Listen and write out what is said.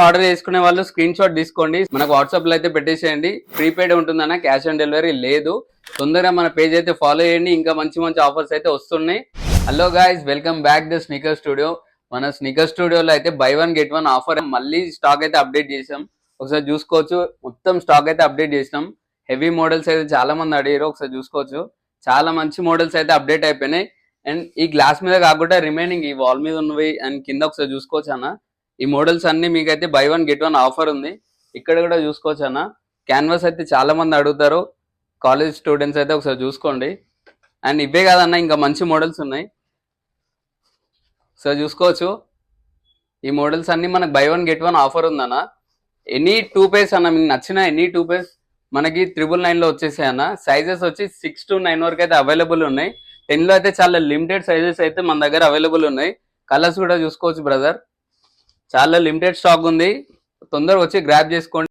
Order చేసుకునే వాళ్ళు screen shot తీసుకోండి, మనకు వాట్సాప్ లో అయితే పెట్టేసేయండి. ప్రీపెయిడ్ ఉంటుందన్న, క్యాష్ ఆన్ డెలివరీ లేదు. తొందరగా మన పేజ్ అయితే ఫాలో చేయండి, ఇంకా మంచి మంచి ఆఫర్స్ అయితే వస్తున్నాయి. Hello guys, welcome back the sneaker studio. మన స్నీకర్ స్టూడియోలో అయితే by one get one offer మళ్ళీ స్టాక్ అయితే అప్డేట్ చేసాం. ఒకసారి చూసుకోవచ్చు, మొత్తం స్టాక్ అయితే అప్డేట్ చేసినాం. హెవీ మోడల్స్ అయితే చాలా మంది అడిగారు, ఒకసారి చూసుకోవచ్చు. చాలా మంచి మోడల్స్ అయితే అప్డేట్ అయిపోయినాయి. అండ్ ఈ గ్లాస్ మీద కాకుండా రిమైనింగ్ ఈ వాల్ మీద ఉన్నవి అండ్ కింద ఒకసారి చూసుకోవచ్చు అన్న. ఈ మోడల్స్ అన్ని మీకైతే by one get one offer ఉంది. ఇక్కడ కూడా చూసుకోవచ్చు అన్న. క్యాన్వాస్ అయితే చాలా మంది అడుగుతారు, కాలేజ్ స్టూడెంట్స్ అయితే ఒకసారి చూసుకోండి. అండ్ ఇవే కాదన్న, ఇంకా మంచి మోడల్స్ ఉన్నాయి, ఒకసారి చూసుకోవచ్చు. ఈ మోడల్స్ అన్ని మనకు by one get one offer ఉందన్న. ఎనీ 2 pairs అన్న, మీకు నచ్చిన ఎనీ 2 pairs మనకి 999 లో వచ్చేసాయి అన్న. సైజెస్ వచ్చి 6 to 9 వరకు అయితే అవైలబుల్ ఉన్నాయి. 10 లో అయితే చాలా లిమిటెడ్ సైజెస్ అయితే మన దగ్గర అవైలబుల్ ఉన్నాయి. కలర్స్ కూడా చూసుకోవచ్చు బ్రదర్, చాలా లిమిటెడ్ స్టాక్ ఉంది, తొందరగా వచ్చి గ్రాబ్ చేసుకోండి.